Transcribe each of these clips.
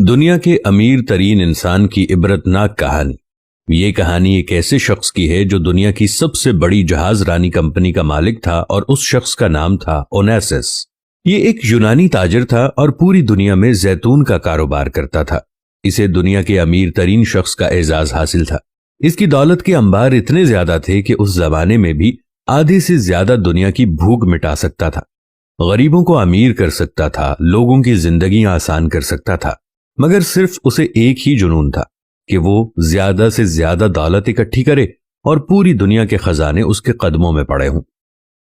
دنیا کے امیر ترین انسان کی عبرتناک کہانی۔ یہ کہانی ایک ایسے شخص کی ہے جو دنیا کی سب سے بڑی جہاز رانی کمپنی کا مالک تھا اور اس شخص کا نام تھا اونیسس۔ یہ ایک یونانی تاجر تھا اور پوری دنیا میں زیتون کا کاروبار کرتا تھا۔ اسے دنیا کے امیر ترین شخص کا اعزاز حاصل تھا۔ اس کی دولت کے انبار اتنے زیادہ تھے کہ اس زمانے میں بھی آدھے سے زیادہ دنیا کی بھوک مٹا سکتا تھا، غریبوں کو امیر کر سکتا تھا، لوگوں کی زندگیاں آسان کر سکتا تھا، مگر صرف اسے ایک ہی جنون تھا کہ وہ زیادہ سے زیادہ دولت اکٹھی کرے اور پوری دنیا کے خزانے اس کے قدموں میں پڑے ہوں۔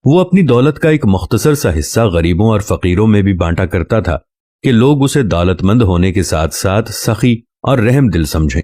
وہ اپنی دولت کا ایک مختصر سا حصہ غریبوں اور فقیروں میں بھی بانٹا کرتا تھا کہ لوگ اسے دولت مند ہونے کے ساتھ ساتھ سخی اور رحم دل سمجھیں۔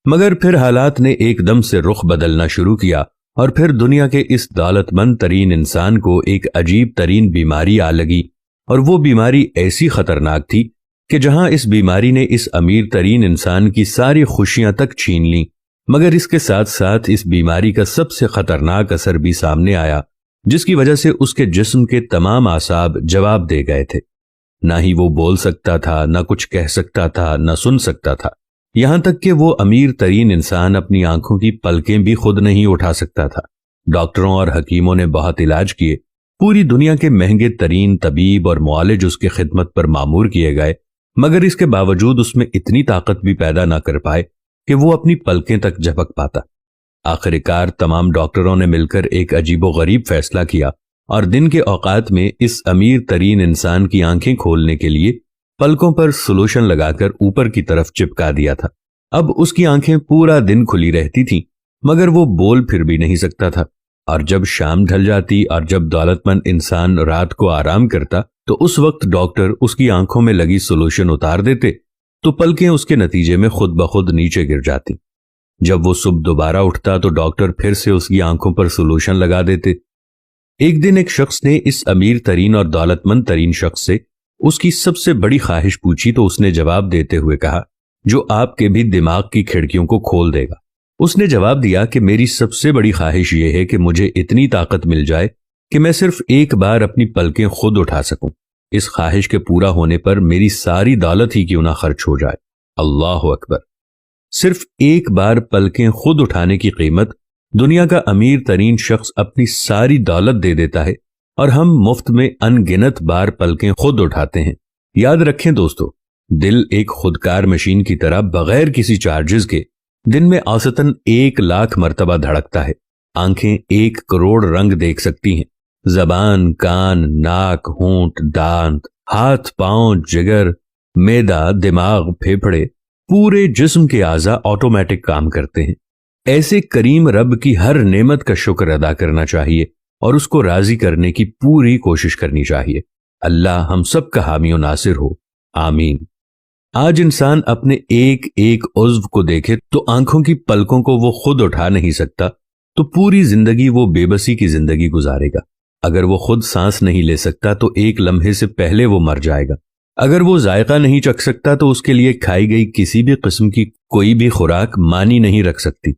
مگر پھر حالات نے ایک دم سے رخ بدلنا شروع کیا اور پھر دنیا کے اس دولت مند ترین انسان کو ایک عجیب ترین بیماری آ لگی، اور وہ بیماری ایسی خطرناک تھی کہ جہاں اس بیماری نے اس امیر ترین انسان کی ساری خوشیاں تک چھین لیں، مگر اس کے ساتھ ساتھ اس بیماری کا سب سے خطرناک اثر بھی سامنے آیا، جس کی وجہ سے اس کے جسم کے تمام اعصاب جواب دے گئے تھے۔ نہ ہی وہ بول سکتا تھا، نہ کچھ کہہ سکتا تھا، نہ سن سکتا تھا، یہاں تک کہ وہ امیر ترین انسان اپنی آنکھوں کی پلکیں بھی خود نہیں اٹھا سکتا تھا۔ ڈاکٹروں اور حکیموں نے بہت علاج کیے، پوری دنیا کے مہنگے ترین طبیب اور معالج اس کی خدمت پر مامور کیے گئے، مگر اس کے باوجود اس میں اتنی طاقت بھی پیدا نہ کر پائے کہ وہ اپنی پلکیں تک جھپک پاتا۔ آخر کار تمام ڈاکٹروں نے مل کر ایک عجیب و غریب فیصلہ کیا اور دن کے اوقات میں اس امیر ترین انسان کی آنکھیں کھولنے کے لیے پلکوں پر سلوشن لگا کر اوپر کی طرف چپکا دیا تھا۔ اب اس کی آنکھیں پورا دن کھلی رہتی تھیں، مگر وہ بول پھر بھی نہیں سکتا تھا، اور جب شام ڈھل جاتی اور جب دولت مند انسان رات کو آرام کرتا تو اس وقت ڈاکٹر اس کی آنکھوں میں لگی سلوشن اتار دیتے تو پلکیں اس کے نتیجے میں خود بخود نیچے گر جاتی۔ جب وہ صبح دوبارہ اٹھتا تو ڈاکٹر پھر سے اس کی آنکھوں پر سلوشن لگا دیتے۔ ایک دن ایک شخص نے اس امیر ترین اور دولت مند ترین شخص سے اس کی سب سے بڑی خواہش پوچھی تو اس نے جواب دیتے ہوئے کہا، جو آپ کے بھی دماغ کی کھڑکیوں کو کھول دے گا۔ اس نے جواب دیا کہ میری سب سے بڑی خواہش یہ ہے کہ مجھے اتنی طاقت مل جائے کہ میں صرف ایک بار اپنی پلکیں خود اٹھا سکوں۔ اس خواہش کے پورا ہونے پر میری ساری دولت ہی کیوں نہ خرچ ہو جائے۔ اللہ اکبر! صرف ایک بار پلکیں خود اٹھانے کی قیمت دنیا کا امیر ترین شخص اپنی ساری دولت دے دیتا ہے، اور ہم مفت میں ان گنت بار پلکیں خود اٹھاتے ہیں۔ یاد رکھیں دوستو، دل ایک خودکار مشین کی طرح بغیر کسی چارجز کے دن میں اوسطاً 1,00,000 مرتبہ دھڑکتا ہے۔ آنکھیں 1 کروڑ رنگ دیکھ سکتی ہیں، زبان، کان، ناک، ہونٹ، دانت، ہاتھ، پاؤں، جگر، معدہ، دماغ، پھیپھڑے، پورے جسم کے اعضاء آٹومیٹک کام کرتے ہیں۔ ایسے کریم رب کی ہر نعمت کا شکر ادا کرنا چاہیے اور اس کو راضی کرنے کی پوری کوشش کرنی چاہیے۔ اللہ ہم سب کا حامی و ناصر ہو، آمین۔ آج انسان اپنے ایک ایک عضو کو دیکھے تو آنکھوں کی پلکوں کو وہ خود اٹھا نہیں سکتا، تو پوری زندگی وہ بے بسی کی زندگی گزارے گا۔ اگر وہ خود سانس نہیں لے سکتا تو ایک لمحے سے پہلے وہ مر جائے گا۔ اگر وہ ذائقہ نہیں چکھ سکتا تو اس کے لیے کھائی گئی کسی بھی قسم کی کوئی بھی خوراک معنی نہیں رکھ سکتی۔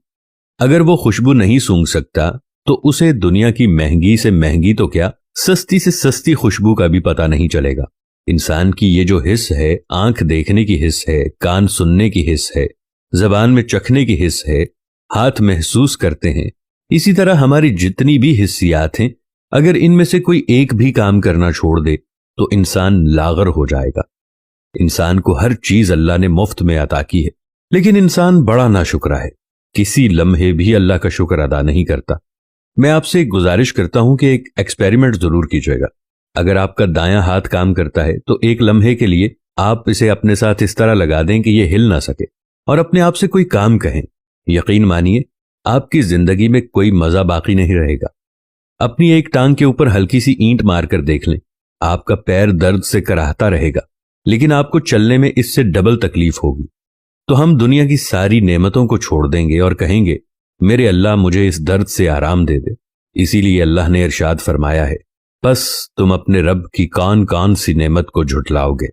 اگر وہ خوشبو نہیں سونگھ سکتا تو اسے دنیا کی مہنگی سے مہنگی تو کیا، سستی سے سستی خوشبو کا بھی پتہ نہیں چلے گا۔ انسان کی یہ جو حس ہے، آنکھ دیکھنے کی حس ہے، کان سننے کی حس ہے، زبان میں چکھنے کی حس ہے، ہاتھ محسوس کرتے ہیں، اسی طرح ہماری جتنی بھی حسیات ہیں، اگر ان میں سے کوئی ایک بھی کام کرنا چھوڑ دے تو انسان لاغر ہو جائے گا۔ انسان کو ہر چیز اللہ نے مفت میں عطا کی ہے، لیکن انسان بڑا ناشکرا ہے، کسی لمحے بھی اللہ کا شکر ادا نہیں کرتا۔ میں آپ سے ایک گزارش کرتا ہوں کہ ایک ایکسپیریمنٹ ضرور کیجیے گا۔ اگر آپ کا دایاں ہاتھ کام کرتا ہے تو ایک لمحے کے لیے آپ اسے اپنے ساتھ اس طرح لگا دیں کہ یہ ہل نہ سکے، اور اپنے آپ سے کوئی کام کہیں۔ یقین مانیے آپ کی زندگی میں کوئی مزہ باقی نہیں رہے گا۔ اپنی ایک ٹانگ کے اوپر ہلکی سی اینٹ مار کر دیکھ لیں، آپ کا پیر درد سے کراہتا رہے گا، لیکن آپ کو چلنے میں اس سے ڈبل تکلیف ہوگی۔ تو ہم دنیا کی ساری نعمتوں کو چھوڑ دیں گے اور کہیں گے، میرے اللہ مجھے اس درد سے آرام دے دے۔ اسی لیے اللہ نے ارشاد فرمایا ہے، بس تم اپنے رب کی کون کون سی نعمت کو جھٹلاؤ گے۔